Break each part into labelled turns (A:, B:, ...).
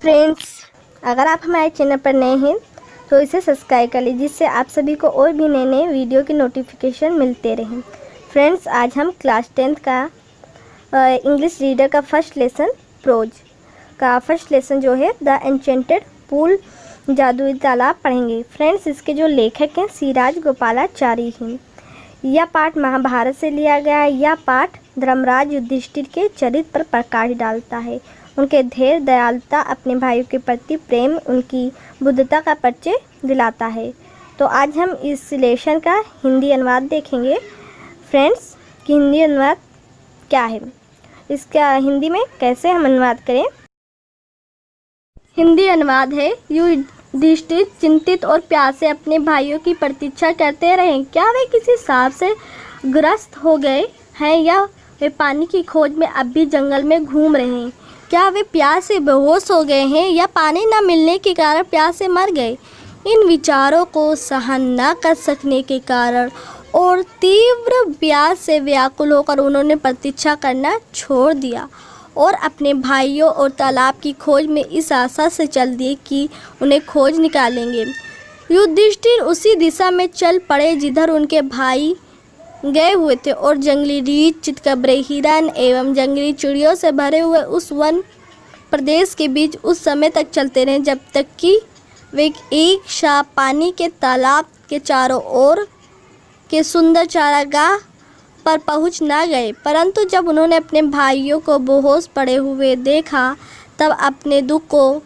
A: Friends, अगर आप हमारे चैनल पर नए हैं तो इसे सब्सक्राइब कर लीजिए, जिससे आप सभी को और भी नए नए वीडियो की नोटिफिकेशन मिलते रहें। फ्रेंड्स, आज हम क्लास 10th का इंग्लिश रीडर का फर्स्ट लेसन प्रोज का फर्स्ट लेसन जो है द एन्चेंटेड पूल जादुई तालाब पढ़ेंगे। फ्रेंड्स, इसके जो लेखक हैं सिराज गोपालाचारी हैं। यह पाठ महाभारत से लिया गया है। यह पाठ धर्मराज युधिष्ठिर के चरित्र पर प्रकाश डालता है। उनके धैर्य, दयालुता, अपने भाइयों के प्रति प्रेम, उनकी बुद्धता का परिचय दिलाता है। तो आज हम इस लेसन का हिंदी अनुवाद देखेंगे। फ्रेंड्स, कि हिंदी अनुवाद क्या है, इसका हिंदी में कैसे हम अनुवाद करें। हिंदी अनुवाद है, युधिष्ठिर चिंतित और प्यासे अपने भाइयों की प्रतीक्षा करते रहे। क्या वे किसी सांप से ग्रस्त हो गए हैं या वे पानी की खोज में अब भी जंगल में घूम रहे हैं? क्या वे प्यास से बेहोश हो गए हैं या पानी न मिलने के कारण प्यास से मर गए? इन विचारों को सहन न कर सकने के कारण और तीव्र प्यास से व्याकुल होकर उन्होंने प्रतीक्षा करना छोड़ दिया और अपने भाइयों और तालाब की खोज में इस आशा से चल दिए कि उन्हें खोज निकालेंगे। युधिष्ठिर उसी दिशा में चल पड़े जिधर उनके भाई गए हुए थे और जंगली रीछ, चितकबरे, हिरन एवं जंगली चिड़ियों से भरे हुए उस वन प्रदेश के बीच उस समय तक चलते रहे जब तक कि वे एक साफ पानी के तालाब के चारों ओर के सुंदर चारागाह पर पहुंच न गए। परंतु जब उन्होंने अपने भाइयों को बेहोश पड़े हुए देखा तब अपने दुख को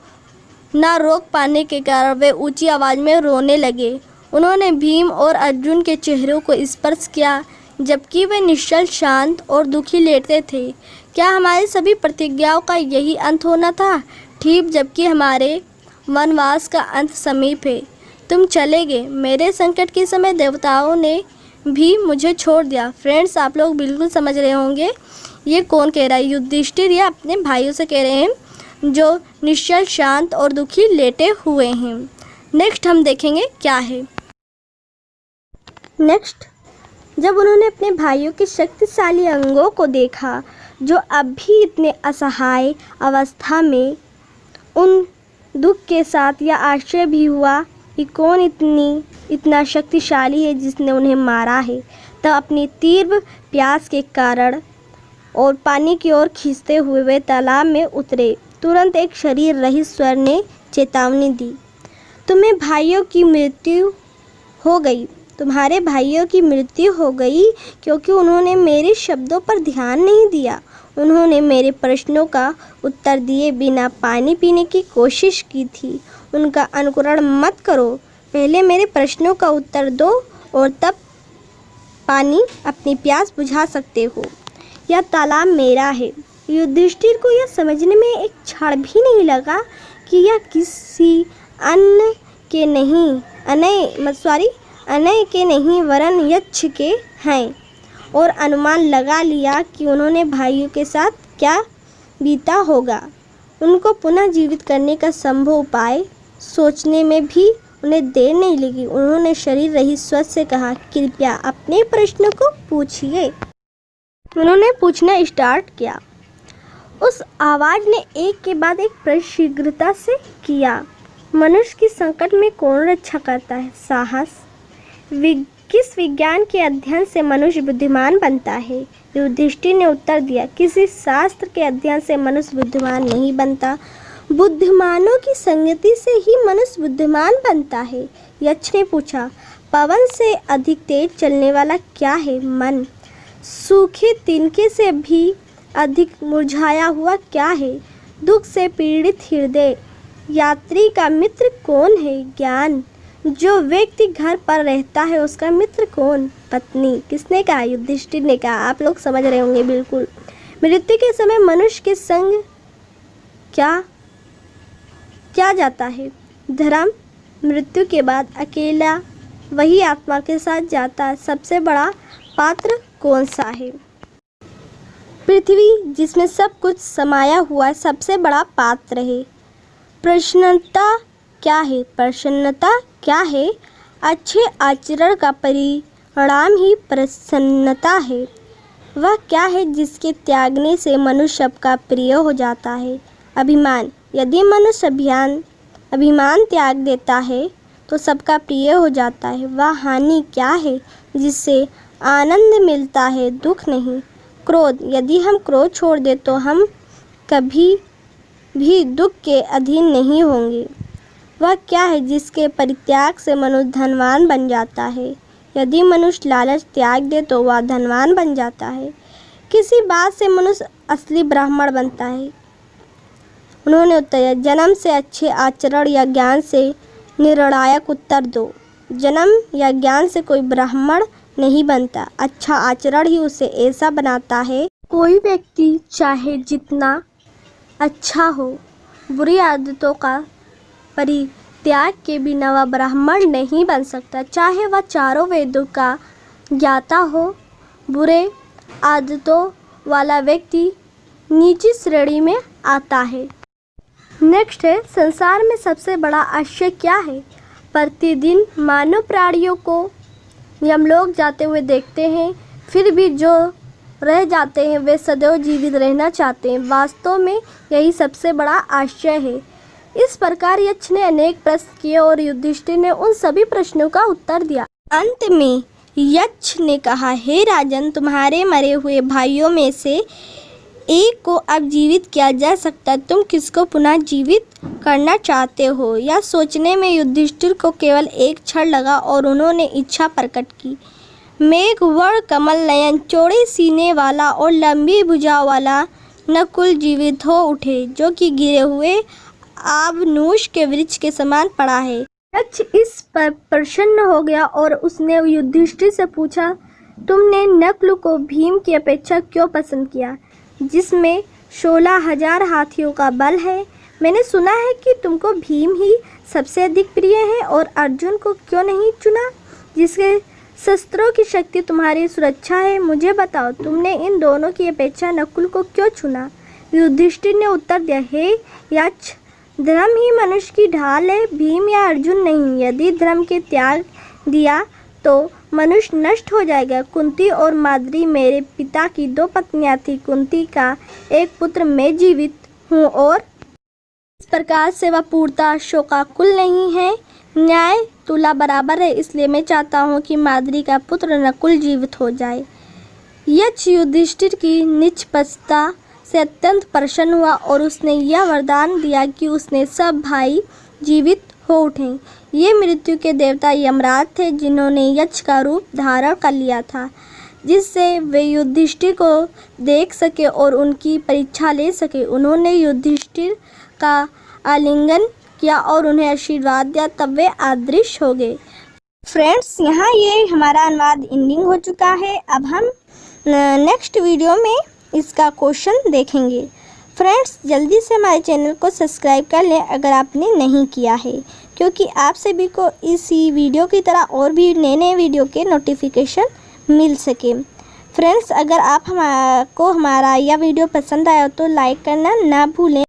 A: न रोक पाने के कारण वे ऊंची आवाज़ में रोने लगे। उन्होंने भीम और अर्जुन के चेहरों को स्पर्श किया जबकि वे निश्चल, शांत और दुखी लेटे थे। क्या हमारी सभी प्रतिज्ञाओं का यही अंत होना था? ठीक जबकि हमारे वनवास का अंत समीप है, तुम चले गए। मेरे संकट के समय देवताओं ने भी मुझे छोड़ दिया। फ्रेंड्स, आप लोग बिल्कुल समझ रहे होंगे ये कौन कह रहा है। युधिष्ठिर ये अपने भाइयों से कह रहे हैं जो निश्चल, शांत और दुखी लेटे हुए हैं। नेक्स्ट हम देखेंगे क्या है। नेक्स्ट, जब उन्होंने अपने भाइयों के शक्तिशाली अंगों को देखा जो अब भी इतने असहाय अवस्था में, उन दुख के साथ यह आश्चर्य भी हुआ कि कौन इतना शक्तिशाली है जिसने उन्हें मारा है। तब अपनी तीव्र प्यास के कारण और पानी की ओर खींचते हुए वे तालाब में उतरे। तुरंत एक शरीर रहित स्वर ने चेतावनी दी, तुम्हारे भाइयों की मृत्यु हो गई क्योंकि उन्होंने मेरे शब्दों पर ध्यान नहीं दिया। उन्होंने मेरे प्रश्नों का उत्तर दिए बिना पानी पीने की कोशिश की थी। उनका अनुकरण मत करो, पहले मेरे प्रश्नों का उत्तर दो और तब पानी अपनी प्यास बुझा सकते हो। यह तालाब मेरा है। युधिष्ठिर को यह समझने में एक क्षण भी नहीं लगा कि यह किसी अन्य के नहीं वरन यक्ष के हैं, और अनुमान लगा लिया कि उन्होंने भाइयों के साथ क्या बीता होगा। उनको पुनः जीवित करने का संभव उपाय सोचने में भी उन्हें देर नहीं लगी। उन्होंने शरीर रहित स्वर से कहा, कृपया अपने प्रश्नों को पूछिए। उन्होंने पूछना स्टार्ट किया। उस आवाज़ ने एक के बाद एक प्रश्न शीघ्रता से किया। मनुष्य की संकट में कौन रक्षा करता है? साहस। किस विज्ञान के अध्ययन से मनुष्य बुद्धिमान बनता है? युधिष्ठिर ने उत्तर दिया, किसी शास्त्र के अध्ययन से मनुष्य बुद्धिमान नहीं बनता, बुद्धिमानों की संगति से ही मनुष्य बुद्धिमान बनता है। यक्ष ने पूछा, पवन से अधिक तेज चलने वाला क्या है? मन। सूखे तिनके से भी अधिक मुरझाया हुआ क्या है? दुख से पीड़ित हृदय। यात्री का मित्र कौन है? ज्ञान। जो व्यक्ति घर पर रहता है उसका मित्र कौन? पत्नी। किसने कहा? युधिष्ठिर ने कहा। आप लोग समझ रहे होंगे बिल्कुल। मृत्यु के समय मनुष्य के संग क्या जाता है? धर्म। मृत्यु के बाद अकेला वही आत्मा के साथ जाता है। सबसे बड़ा पात्र कौन सा है? पृथ्वी, जिसमें सब कुछ समाया हुआ सबसे बड़ा पात्र है। प्रसन्नता क्या है? अच्छे आचरण का परिणाम ही प्रसन्नता है। वह क्या है जिसके त्यागने से मनुष्य सबका प्रिय हो जाता है? अभिमान। यदि मनुष्य अभिमान त्याग देता है तो सबका प्रिय हो जाता है। वह हानि क्या है जिससे आनंद मिलता है, दुख नहीं। क्रोध, यदि हम क्रोध छोड़ दें तो हम कभी भी दुख के अधीन नहीं होंगे। वह क्या है जिसके परित्याग से मनुष्य धनवान बन जाता है? यदि मनुष्य लालच त्याग दे तो वह धनवान बन जाता है। किसी बात से मनुष्य असली ब्राह्मण बनता है? उन्होंने उत्तर दिया, जन्म से अच्छे आचरण या ज्ञान से। निर्णायक उत्तर दो। जन्म या ज्ञान से कोई ब्राह्मण नहीं बनता, अच्छा आचरण ही उसे ऐसा बनाता है। कोई व्यक्ति चाहे जितना अच्छा हो, बुरी आदतों का परित्याग के बिना वह ब्राह्मण नहीं बन सकता। चाहे वह चारों वेदों का ज्ञाता हो, बुरे आदतों वाला व्यक्ति नीची श्रेणी में आता है। नेक्स्ट है, संसार में सबसे बड़ा आश्चर्य क्या है? प्रतिदिन मानव प्राणियों को हम लोग जाते हुए देखते हैं, फिर भी जो रह जाते हैं वे सदैव जीवित रहना चाहते हैं। वास्तव में यही सबसे बड़ा आश्चर्य है। इस प्रकार यक्ष ने अनेक प्रश्न किए और युधिष्ठिर ने उन सभी प्रश्नों का उत्तर दिया। अंत में यक्ष ने कहा, हे राजन, तुम्हारे मरे हुए भाइयों में से एक को अब जीवित किया जा सकता है। तुम किसको पुनः जीवित करना चाहते हो? यह सोचने में युधिष्ठिर को केवल एक क्षण लगा और उन्होंने इच्छा प्रकट की। मेघवर्ण कमल नयन, चौड़े सीने वाला और लंबी भुजा वाला नकुल जीवित हो उठे, जो कि गिरे हुए आबनूस के वृक्ष के समान पड़ा है। यक्ष इस पर प्रसन्न हो गया और उसने युधिष्ठिर से पूछा, तुमने नकुल को भीम की अपेक्षा क्यों पसंद किया, जिसमें 16,000 हाथियों का बल है? मैंने सुना है कि तुमको भीम ही सबसे अधिक प्रिय है, और अर्जुन को क्यों नहीं चुना, जिसके शस्त्रों की शक्ति तुम्हारी सुरक्षा है? मुझे बताओ, तुमने इन दोनों की अपेक्षा नकुल को क्यों चुना? युधिष्ठिर ने उत्तर दिया, हे यक्ष, धर्म ही मनुष्य की ढाल है, भीम या अर्जुन नहीं। यदि धर्म के त्याग दिया तो मनुष्य नष्ट हो जाएगा। कुंती और माद्री मेरे पिता की 2 पत्नियां थी। कुंती का एक पुत्र मैं जीवित हूँ और इस प्रकार से वह पूर्णतः शोकाकुल नहीं है। न्याय तुला बराबर है, इसलिए मैं चाहता हूँ कि माद्री का पुत्र नकुल जीवित हो जाए। यक्ष युधिष्ठिर की निष्पक्षता से अत्यंत प्रसन्न हुआ और उसने यह वरदान दिया कि उसने सब भाई जीवित हो उठे। ये मृत्यु के देवता यमराज थे, जिन्होंने यक्ष का रूप धारण कर लिया था, जिससे वे युधिष्ठिर को देख सके और उनकी परीक्षा ले सके। उन्होंने युधिष्ठिर का आलिंगन किया और उन्हें आशीर्वाद दिया, तब वे अदृश्य हो गए। फ्रेंड्स, यहाँ ये हमारा अनुवाद एंडिंग हो चुका है। अब हम नेक्स्ट वीडियो में इसका क्वेश्चन देखेंगे। फ्रेंड्स, जल्दी से हमारे चैनल को सब्सक्राइब कर लें अगर आपने नहीं किया है, क्योंकि आप सभी को इसी वीडियो की तरह और भी नए वीडियो के नोटिफिकेशन मिल सके। फ्रेंड्स, अगर आप को हमारा यह वीडियो पसंद आया तो लाइक करना ना भूलें।